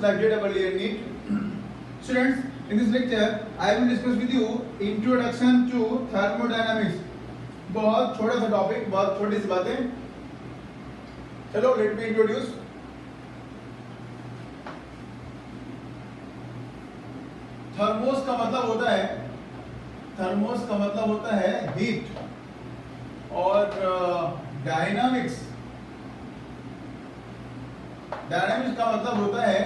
like JEE and NEET. Students, in this lecture, I will discuss with you introduction to thermodynamics. बहुत छोटा सा topic, बहुत छोटी सी बातें. चलो, let me introduce. थर्मोस का मतलब होता है हीट, और डायनामिक्स का मतलब होता है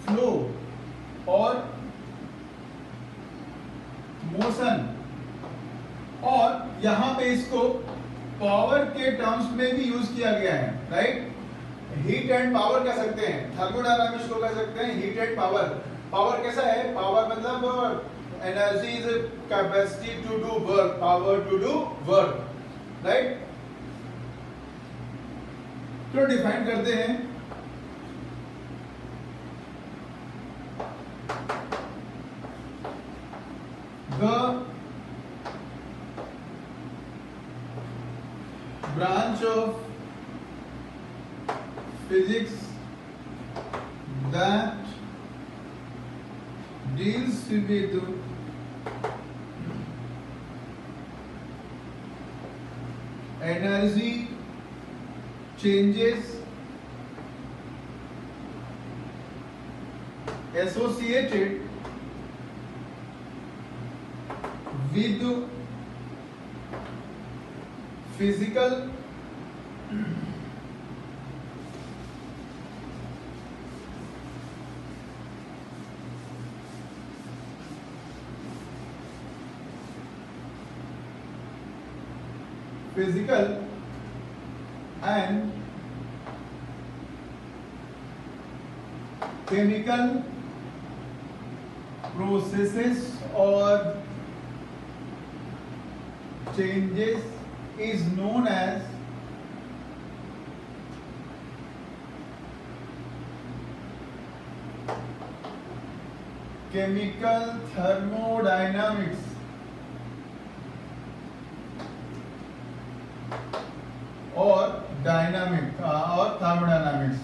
फ्लो और मोशन, और यहां पे इसको पावर के टर्म्स में भी यूज किया गया है, राइट. हीट एंड पावर कह सकते हैं, थर्मोडायनामिक्स को कह सकते हैं हीट एंड पावर. पावर कैसा है? पावर मतलब energy is capacity to do work, power to do work, right. तो डिफाइन करते हैं. The branch of physics that deals with energy changes associated with physical and chemical processes or changes is known as chemical thermodynamics. और thermodynamics.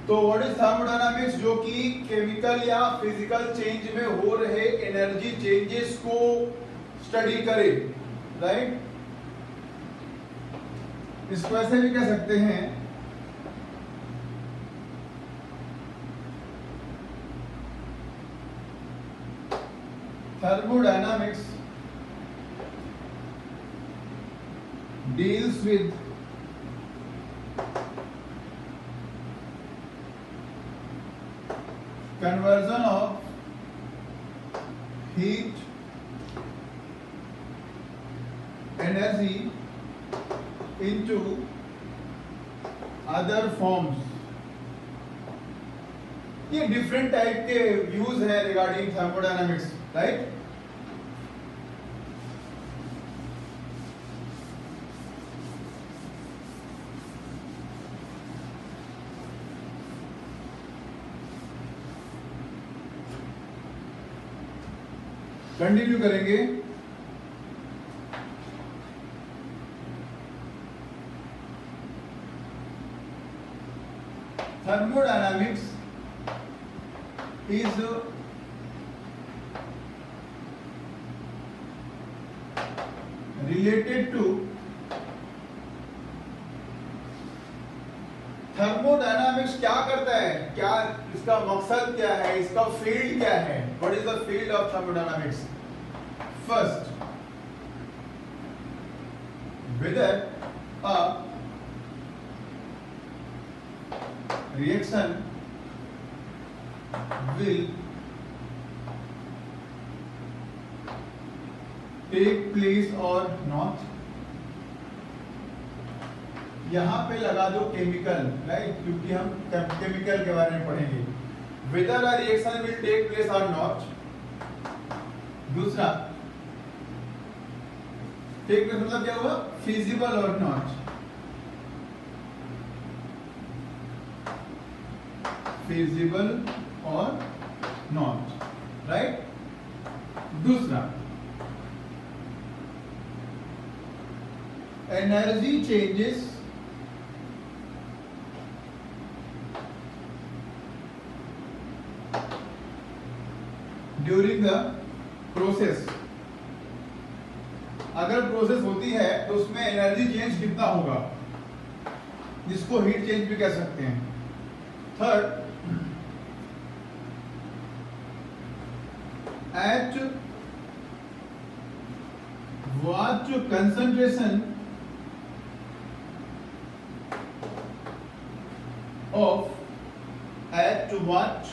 तो what is thermodynamics? जो कि chemical या physical change में हो रहे एनर्जी चेंजेस को study करे, राइट. इसको ऐसे भी कह सकते हैं thermodynamics deals with conversion of heat energy into other forms. ये डिफरेंट टाइप के व्यूज है रिगार्डिंग थर्मोडायनामिक्स, राइट. कंटिन्यू करेंगे. Thermodynamics is related to thermodynamics. क्या करता है, क्या इसका मकसद क्या है, इसका फील्ड क्या है? What is the field of thermodynamics? First, whether a reaction will take place or not. यहां पे लगा दो केमिकल, राइट, क्योंकि हम केमिकल के बारे में पढ़ेंगे. whether a reaction will take place or not. दूसरा, take place मतलब क्या हुआ? feasible or not. feasible or not. Right. दूसरा, energy changes during the process. अगर प्रोसेस होती है तो उसमें एनर्जी चेंज कितना होगा, जिसको हीट चेंज भी कह सकते हैं। Third, at what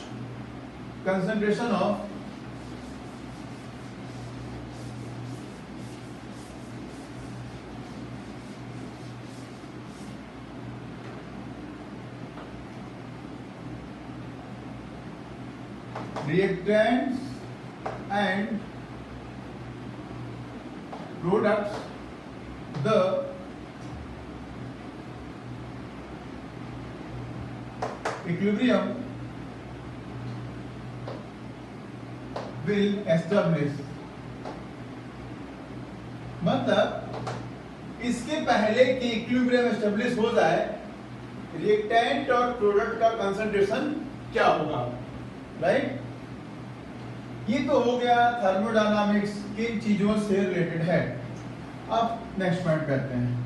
concentration of reactants and products the equilibrium will establish। मतलब इसके पहले कि इक्विलिब्रियम एस्टेब्लिश हो जाए, रिएक्टेंट और प्रोडक्ट का कंसंट्रेशन क्या होगा, राइट। ये तो हो गया थर्मोडायनामिक्स किन चीजों से रिलेटेड है। अब नेक्स्ट पॉइंट करते हैं।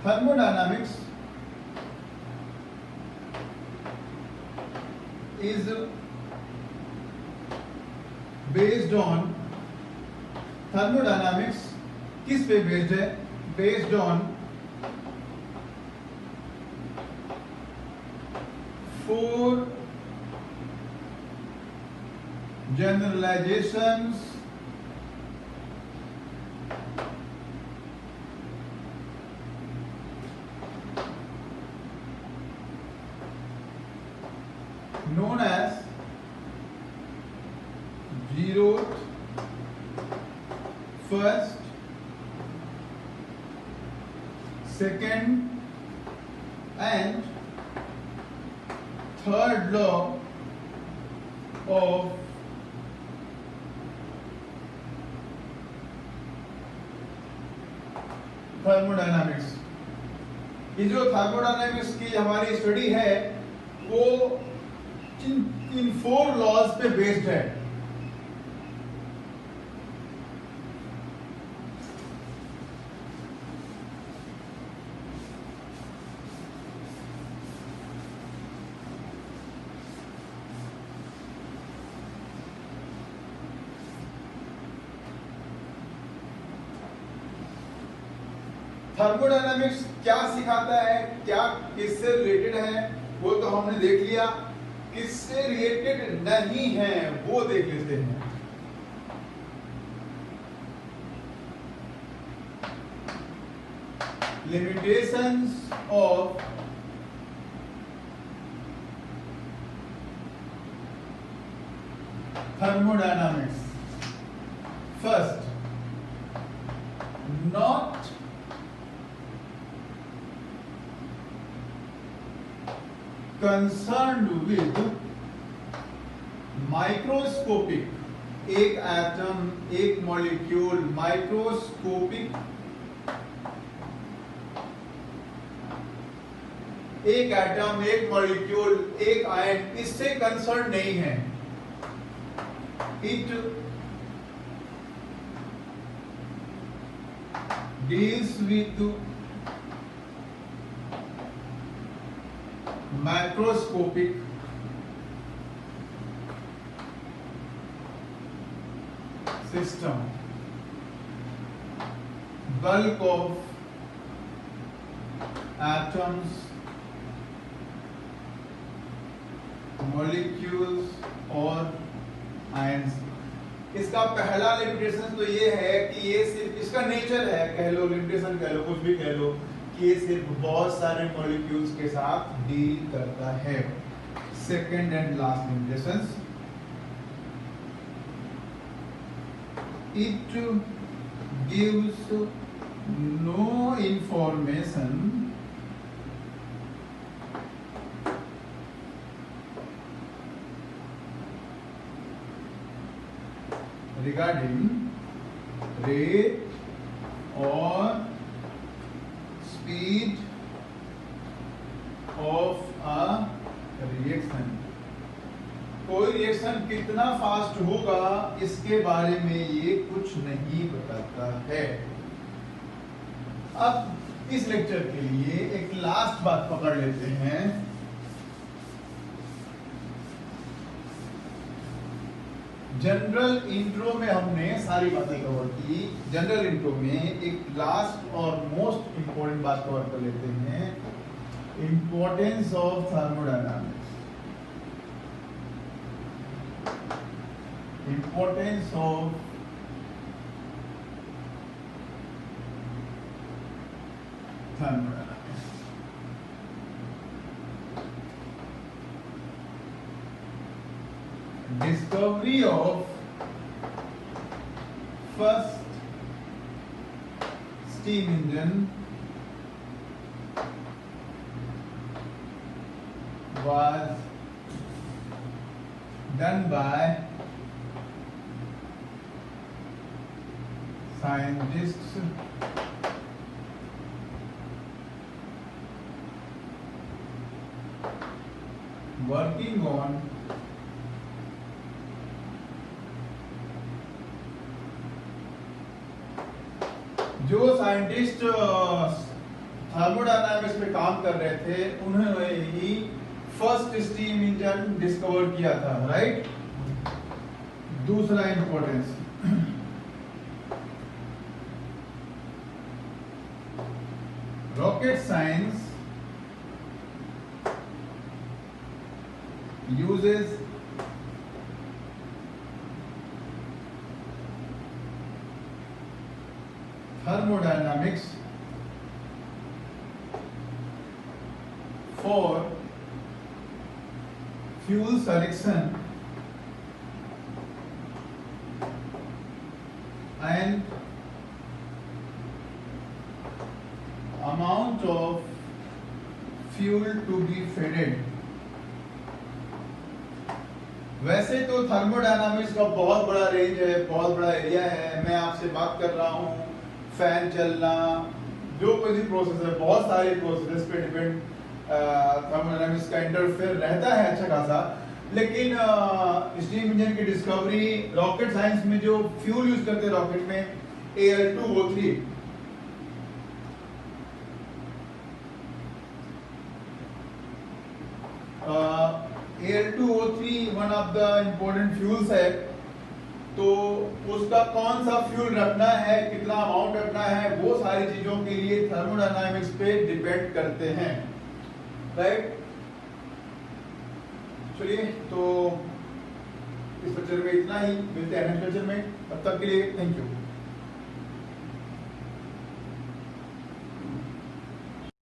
Thermodynamics is based on, thermodynamics किस पे बेस्ड है, based on 4 generalizations known as zeroth, first, second and third law of thermodynamics. ये जो थर्मोडायनामिक्स की हमारी स्टडी है वो इन 4 लॉज पे बेस्ड है। थर्मोडायनामिक्स क्या सिखाता है, क्या किससे रिलेटेड है, वो तो हमने देख लिया। किससे रिलेटेड नहीं है वो देख लेते हैं। Limitations of thermodynamics. First, not concerned with microscopic, एक एटम, एक मॉलिक्यूल, माइक्रोस्कोपिक एक एटम, एक मॉलिक्यूल, एक आयन, इससे कंसर्न नहीं है। It deals with macroscopic system, bulk of atoms, molecules और ions। इसका पहला लिमिटेशन तो ये है कि ये सिर्फ इसका नेचर है, कह लो लिमिटेशन कह लो, कुछ भी कह लो, कि ये सिर्फ बहुत सारे मॉलिक्यूल्स के साथ डील करता है। Second and last limitation, it gives no information regarding rate or speed of a reaction. कोई रिएक्शन कितना फास्ट होगा इसके बारे में ये कुछ नहीं बताता है। अब इस लेक्चर के लिए एक लास्ट बात पकड़ लेते हैं। जनरल इंट्रो में हमने सारी बातें कवर की। जनरल इंट्रो में एक लास्ट और मोस्ट इंपॉर्टेंट बात कवर कर लेते हैं, importance of thermodynamics. Importance of thermodynamics. Discovery of first steam engine was done by scientists working on जो साइंटिस्ट थर्मोडायनामिक्स पे काम कर रहे थे उन्होंने ही फर्स्ट स्टीम इंजन डिस्कवर किया था, राइट। दूसरा importance, rocket science uses thermodynamics for fuel selection and amount of fuel to be fed. वैसे तो थर्मोडायनामिक्स का बहुत बड़ा रेंज है, बहुत बड़ा एरिया है। मैं आपसे बात कर रहा हूँ फैन चलना, जो कोई भी प्रोसेस है, बहुत सारे प्रोसेस पे डिपेंड थर्मोडायनामिक्स का इंटरफेयर रहता है अच्छा खासा। लेकिन स्टीम इंजन की डिस्कवरी, रॉकेट साइंस में जो फ्यूल यूज करते हैं रॉकेट में Al2O3, Al2O3 one of the important fuels है। तो उसका कौन सा फ्यूल रखना है, कितना अमाउंट रखना है, वो सारी चीजों के लिए थर्मोडायनामिक्स पे डिपेंड करते हैं, राइट। चलिए, तो इस लेक्चर में इतना ही, मिलते हैं नेक्स्ट लेक्चर में। तब तक के लिए थैंक यू।